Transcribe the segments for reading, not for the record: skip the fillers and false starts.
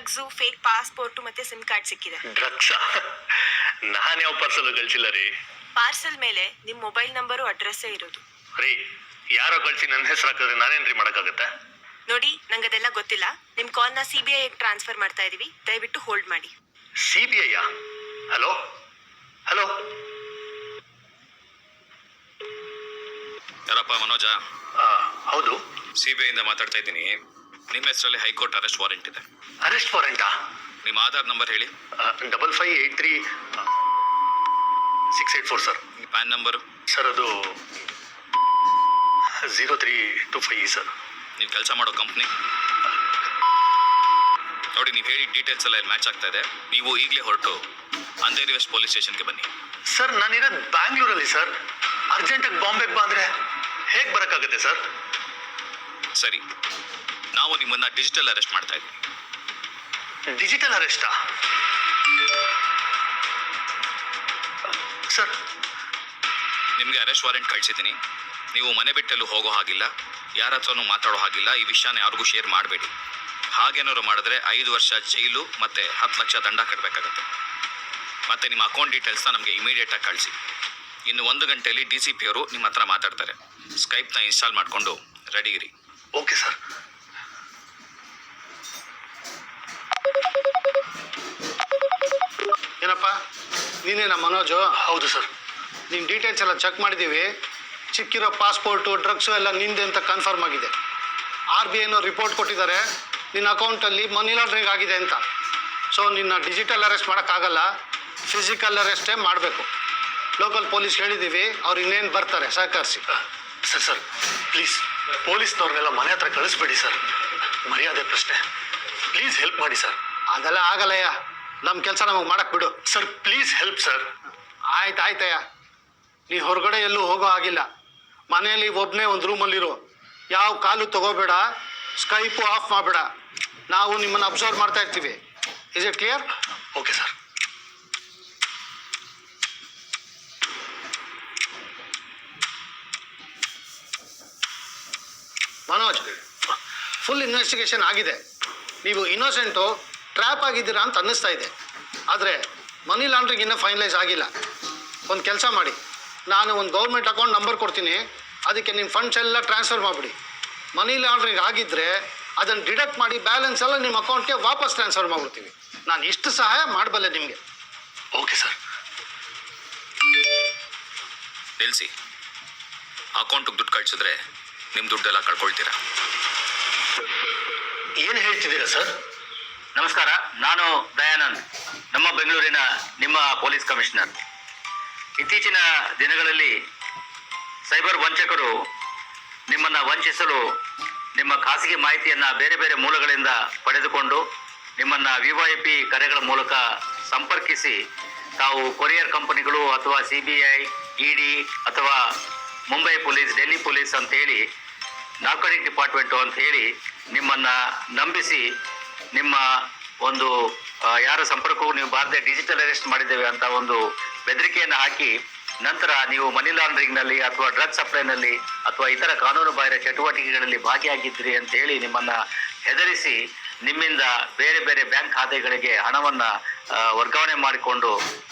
Drugs, fake passport ಮತ್ತೆ sim card ಸಿಕ್ಕಿದೆ. Drugs? ನಾನು ಯಾವ ಪಾರ್ಸಲ್ ಕಳ್ಸಿಲ್ಲ ರೀ. ಪಾರ್ಸಲ್ ಮೇಲೆ ನಿಮ್ ಮೊಬೈಲ್ ನಂಬರು ಅಡ್ರೆಸ್ಸೇ ಇರೋದು. ರೀ, ಯಾರೋ ಕಳ್ಸಿ ನನ್ನ ಹೆಸರು ಹಾಕಿದ್ರೆ ನಾನೇನ್ರಿ ಮಾಡಕ್ಕಾಗತ್ತೆ? ನೋಡಿ, ನಂಗದೆಲ್ಲ ಗೊತ್ತಿಲ್ಲ. ನಿಮ್ ಕಾಲ್ನ CBI ಟ್ರಾನ್ಸ್ಫರ್ ಮಾಡ್ತಾ ಇದೀವಿ, ದಯವಿಟ್ಟು ಹೋಲ್ಡ್ ಮಾಡಿ. CBI? Hello hello. ಯಾರಪ್ಪ? ಮನೋಜ? ಹೌದು. CBI ಇಂದ ಮಾತಾಡ್ತಾ ಇದ್ದೀನಿ. ನಿಮ್ಮ ಹೆಸರಲ್ಲಿ ಹೈಕೋರ್ಟ್ ಅರೆಸ್ಟ್ ವಾರೆಂಟ್ ಇದೆ. ಅರೆಸ್ಟ್ ವಾರೆಂಟಾ? ನಿಮ್ಮ ಆಧಾರ್ ನಂಬರ್ ಹೇಳಿ. 5583-684 ಸರ್. ನಿಮ್ಮ ಪ್ಯಾನ್ ನಂಬರು? ಸರ್ ಅದು 0325 ಸರ್. ನೀವು ಕೆಲಸ ಮಾಡೋ ಕಂಪ್ನಿ ನೋಡಿ. ನೀವು ಹೇಳಿ ಡೀಟೇಲ್ಸ್ ಎಲ್ಲ ಮ್ಯಾಚ್ ಆಗ್ತಾ ಇದೆ. ನೀವು ಈಗಲೇ ಹೊರಟು ಅಂಧೇರಿ ವೆಸ್ಟ್ ಪೊಲೀಸ್ ಸ್ಟೇಷನ್ಗೆ ಬನ್ನಿ. ಸರ್, ನಾನಿರೋದು ಬ್ಯಾಂಗ್ಳೂರಲ್ಲಿ ಸರ್. ಅರ್ಜೆಂಟಾಗಿ ಬಾಂಬೆಗೆ ಬಂದರೆ ಹೇಗೆ ಬರೋಕ್ಕಾಗುತ್ತೆ ಸರ್? ಸರಿ, ನಾವು ನಿಮ್ಮನ್ನ ಡಿಜಿಟಲ್ ಅರೆಸ್ಟ್ ಮಾಡ್ತಾ ಇದ್ದೀವಿ. ಡಿಜಿಟಲ್ ಅರೆಸ್ಟಾ? ಸರ್, ನಿಮಗೆ ಅರೆಸ್ಟ್ ವಾರೆಂಟ್ ಕಳಿಸಿದ್ದೀನಿ. ನೀವು ಮನೆ ಬಿಟ್ಟೆಲ್ಲೂ ಹೋಗೋ ಹಾಗಿಲ್ಲ, ಯಾರ ಹತ್ರನೂ ಮಾತಾಡೋ ಹಾಗಿಲ್ಲ. ಈ ವಿಷಯನ ಯಾರಿಗೂ ಶೇರ್ ಮಾಡಬೇಡಿ. ಹಾಗೇನಾದ್ರು ಮಾಡಿದ್ರೆ 5 ವರ್ಷ ಜೈಲು ಮತ್ತೆ 10 ಲಕ್ಷ ದಂಡ ಕಟ್ಟಬೇಕಾಗತ್ತೆ. ಮತ್ತೆ ನಿಮ್ಮ ಅಕೌಂಟ್ ಡೀಟೇಲ್ಸ್ನ ನಮಗೆ ಇಮಿಡಿಯೇಟಾಗಿ ಕಳಿಸಿ. ಇನ್ನು 1 ಗಂಟೆಯಲ್ಲಿ DCP ಅವರು ನಿಮ್ಮ ಹತ್ರ ಮಾತಾಡ್ತಾರೆ. ಸ್ಕೈಪ್ನ ಇನ್ಸ್ಟಾಲ್ ಮಾಡಿಕೊಂಡು ರೆಡಿ ಇರಿ. Okay sir. ಏನಪ್ಪ, ನೀನೇನಾ ಮನೋಜು? ಹೌದು ಸರ್. ನಿನ್ನ ಡೀಟೇಲ್ಸ್ ಎಲ್ಲ ಚೆಕ್ ಮಾಡಿದ್ದೀವಿ. ಸಿಕ್ಕಿರೋ ಪಾಸ್ಪೋರ್ಟು, ಡ್ರಗ್ಸು ಎಲ್ಲ ನಿಂದೆ ಅಂತ ಕನ್ಫರ್ಮ್ ಆಗಿದೆ. RBI ರಿಪೋರ್ಟ್ ಕೊಟ್ಟಿದ್ದಾರೆ, ನಿನ್ನ ಅಕೌಂಟಲ್ಲಿ ಮನಿ ಲಾಂಡ್ರಿಂಗ್ ಆಗಿದೆ ಅಂತ. ಸೊ ನಿನ್ನ ಡಿಜಿಟಲ್ ಅರೆಸ್ಟ್ ಮಾಡೋಕ್ಕಾಗಲ್ಲ, ಫಿಸಿಕಲ್ ಅರೆಸ್ಟೇ ಮಾಡಬೇಕು. ಲೋಕಲ್ ಪೊಲೀಸ್ ಹೇಳಿದ್ದೀವಿ, ಅವ್ರು ಇನ್ನೇನು ಬರ್ತಾರೆ, ಸಹಕರಿಸಿ. ಸರ್ ಪ್ಲೀಸ್, ಪೊಲೀಸ್ನವ್ರನ್ನೆಲ್ಲ ಮನೆ ಹತ್ರ ಕಳಿಸ್ಬೇಡಿ ಸರ್. ಮರ್ಯಾದೆ ಪ್ರಶ್ನೆ. ಪ್ಲೀಸ್ ಹೆಲ್ಪ್ ಮಾಡಿ ಸರ್. ಅದೆಲ್ಲ ಆಗಲ್ಲಯ್ಯ, ನಮ್ಮ ಕೆಲಸ ನಮಗೆ ಮಾಡಕ್ಕೆ ಬಿಡು. Sir please help sir. ಆಯ್ತಯ್ಯ, ನೀ ಹೊರಗಡೆ ಎಲ್ಲೂ ಹೋಗೋ ಆಗಿಲ್ಲ. ಮನೆಯಲ್ಲಿ ಒಬ್ಬನೇ ಒಂದು ರೂಮಲ್ಲಿರು. ಯಾವ ಕಾಲು ತಗೋಬೇಡ, ಸ್ಕೈಪು ಆಫ್ ಮಾಡಬೇಡ. ನಾವು ನಿಮ್ಮನ್ನು ಅಬ್ಸರ್ವ್ ಮಾಡ್ತಾ ಇರ್ತೀವಿ. Is it clear? Okay sir. Manoj, full investigation ಆಗಿದೆ. ನೀವು ಇನ್ನೋಸೆಂಟು, ಟ್ರ್ಯಾಪ್ ಆಗಿದ್ದೀರಾ ಅಂತ ಅನ್ನಿಸ್ತಾ ಇದೆ. ಆದರೆ ಮನಿ ಲಾಂಡ್ರಿಂಗ್ ಇನ್ನೂ ಫೈನಲೈಸ್ ಆಗಿಲ್ಲ. ಒಂದು ಕೆಲಸ ಮಾಡಿ, ನಾನು ಒಂದು ಗೌರ್ಮೆಂಟ್ ಅಕೌಂಟ್ ನಂಬರ್ ಕೊಡ್ತೀನಿ, ಅದಕ್ಕೆ ನಿಮ್ಮ ಫಂಡ್ಸ್ ಎಲ್ಲ ಟ್ರಾನ್ಸ್ಫರ್ ಮಾಡಿಬಿಡಿ. ಮನಿ ಲಾಂಡ್ರಿಂಗ್ ಆಗಿದ್ದರೆ ಅದನ್ನು ಡಿಡಕ್ಟ್ ಮಾಡಿ ಬ್ಯಾಲೆನ್ಸ್ ಎಲ್ಲ ನಿಮ್ಮ ಅಕೌಂಟ್ಗೆ ವಾಪಸ್ ಟ್ರಾನ್ಸ್ಫರ್ ಮಾಡಿಬಿಡ್ತೀವಿ. ನಾನು ಇಷ್ಟು ಸಹಾಯ ಮಾಡಬಲ್ಲೆ ನಿಮಗೆ. Okay sir. ನಿಲ್ಲಿಸಿ. ಅಕೌಂಟಿಗೆ ದುಡ್ಡು ಕಳಿಸಿದ್ರೆ ನಿಮ್ಮ ದುಡ್ಡೆಲ್ಲ ಕಳ್ಕೊಳ್ತೀರಾ. ಏನು ಹೇಳ್ತಿದ್ದೀರಾ ಸರ್? ನಮಸ್ಕಾರ, ನಾನು ದಯಾನಂದ್, ನಮ್ಮ ಬೆಂಗಳೂರಿನ ನಿಮ್ಮ ಪೊಲೀಸ್ ಕಮಿಷನರ್. ಇತ್ತೀಚಿನ ದಿನಗಳಲ್ಲಿ ಸೈಬರ್ ವಂಚಕರು ನಿಮ್ಮನ್ನು ವಂಚಿಸಲು ನಿಮ್ಮ ಖಾಸಗಿ ಮಾಹಿತಿಯನ್ನು ಬೇರೆ ಬೇರೆ ಮೂಲಗಳಿಂದ ಪಡೆದುಕೊಂಡು ನಿಮ್ಮನ್ನು VVIP ಕರೆಗಳ ಮೂಲಕ ಸಂಪರ್ಕಿಸಿ ತಾವು ಕೊರಿಯರ್ ಕಂಪನಿಗಳು ಅಥವಾ CBI, ED ಅಥವಾ ಮುಂಬೈ ಪೊಲೀಸ್, ಡೆಲ್ಲಿ ಪೊಲೀಸ್ ಅಂತೇಳಿ, ನಾರ್ಕೋಟಿಕ್ ಡಿಪಾರ್ಟ್ಮೆಂಟು ಅಂತ ಹೇಳಿ ನಿಮ್ಮನ್ನು ನಂಬಿಸಿ ನಿಮ್ಮ ಒಂದು ಯಾರ ಸಂಪರ್ಕವೂ ನೀವು ಬಾರದೆ ಡಿಜಿಟಲ್ ಅರೆಸ್ಟ್ ಮಾಡಿದ್ದೇವೆ ಅಂತ ಒಂದು ಬೆದರಿಕೆಯನ್ನು ಹಾಕಿ, ನಂತರ ನೀವು ಮನಿ ಲಾಂಡ್ರಿಂಗ್ನಲ್ಲಿ ಅಥವಾ ಡ್ರಗ್ ಸಪ್ಲೈನಲ್ಲಿ ಅಥವಾ ಇತರ ಕಾನೂನು ಬಾಹಿರ ಚಟುವಟಿಕೆಗಳಲ್ಲಿ ಭಾಗಿಯಾಗಿದ್ದೀರಿ ಅಂತ ಹೇಳಿ ನಿಮ್ಮನ್ನು ಹೆದರಿಸಿ ನಿಮ್ಮಿಂದ ಬೇರೆ ಬೇರೆ ಬ್ಯಾಂಕ್ ಖಾತೆಗಳಿಗೆ ಹಣವನ್ನು ವರ್ಗಾವಣೆ ಮಾಡಿಕೊಂಡು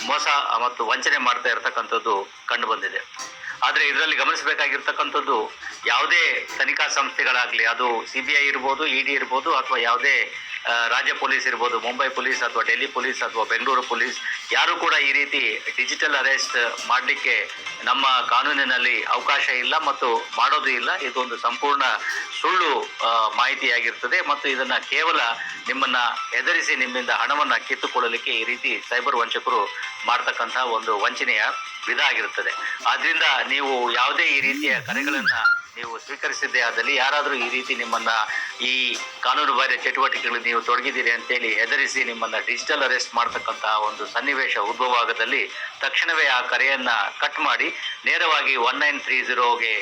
ಮೋಸ ಮತ್ತು ವಂಚನೆ ಮಾಡ್ತಾ ಇರತಕ್ಕಂಥದ್ದು ಕಂಡು ಬಂದಿದೆ. ಆದರೆ ಇದರಲ್ಲಿ ಗಮನಿಸಬೇಕಾಗಿರ್ತಕ್ಕಂಥದ್ದು, ಯಾವುದೇ ತನಿಖಾ ಸಂಸ್ಥೆಗಳಾಗಲಿ, ಅದು CBI ಇರ್ಬೋದು, ED ಇರ್ಬೋದು, ಅಥವಾ ಯಾವುದೇ ರಾಜ್ಯ ಪೊಲೀಸ್ ಇರ್ಬೋದು, ಮುಂಬೈ ಪೊಲೀಸ್ ಅಥವಾ ಡೆಲ್ಲಿ ಪೊಲೀಸ್ ಅಥವಾ ಬೆಂಗಳೂರು ಪೊಲೀಸ್, ಯಾರೂ ಕೂಡ ಈ ರೀತಿ ಡಿಜಿಟಲ್ ಅರೆಸ್ಟ್ ಮಾಡಲಿಕ್ಕೆ ನಮ್ಮ ಕಾನೂನಿನಲ್ಲಿ ಅವಕಾಶ ಇಲ್ಲ ಮತ್ತು ಮಾಡೋದು ಇಲ್ಲ. ಇದೊಂದು ಸಂಪೂರ್ಣ ಸುಳ್ಳು ಮಾಹಿತಿಯಾಗಿರ್ತದೆ ಮತ್ತು ಇದನ್ನು ಕೇವಲ ನಿಮ್ಮನ್ನು ಹೆದರಿಸಿ ನಿಮ್ಮಿಂದ ಹಣವನ್ನು ಕಿತ್ತುಕೊಳ್ಳಲಿಕ್ಕೆ ಈ ರೀತಿ ಸೈಬರ್ ವಂಚಕರು ಮಾಡ್ತಕ್ಕಂಥ ಒಂದು ವಂಚನೆಯ ವಿಧ ಆಗಿರುತ್ತದೆ. ಆದ್ದರಿಂದ ನೀವು ಯಾವುದೇ ಈ ರೀತಿಯ ಕರೆಗಳನ್ನು ನೀವು ಸ್ವೀಕರಿಸಿದ್ದೇ ಆದಲ್ಲಿ, ಯಾರಾದರೂ ಈ ರೀತಿ ನಿಮ್ಮನ್ನು ಈ ಕಾನೂನು ಬಾಹಿರ ಚಟುವಟಿಕೆಗಳಲ್ಲಿ ನೀವು ತೊಡಗಿದ್ದೀರಿ ಅಂತೇಳಿ ಹೆದರಿಸಿ ನಿಮ್ಮನ್ನು ಡಿಜಿಟಲ್ ಅರೆಸ್ಟ್ ಮಾಡ್ತಕ್ಕಂಥ ಒಂದು ಸನ್ನಿವೇಶ ಉದ್ಭವ ಆಗದಲ್ಲಿ ತಕ್ಷಣವೇ ಆ ಕರೆಯನ್ನು ಕಟ್ ಮಾಡಿ ನೇರವಾಗಿ 1930ಗೆ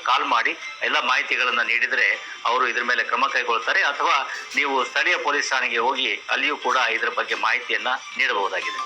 ಕಾಲ್ ಮಾಡಿ ಎಲ್ಲ ಮಾಹಿತಿಗಳನ್ನು ನೀಡಿದರೆ ಅವರು ಇದ್ರ ಮೇಲೆ ಕ್ರಮ ಕೈಗೊಳ್ತಾರೆ. ಅಥವಾ ನೀವು ಸ್ಥಳೀಯ ಪೊಲೀಸ್ ಠಾಣೆಗೆ ಹೋಗಿ ಅಲ್ಲಿಯೂ ಕೂಡ ಇದರ ಬಗ್ಗೆ ಮಾಹಿತಿಯನ್ನು ನೀಡಬಹುದಾಗಿದೆ.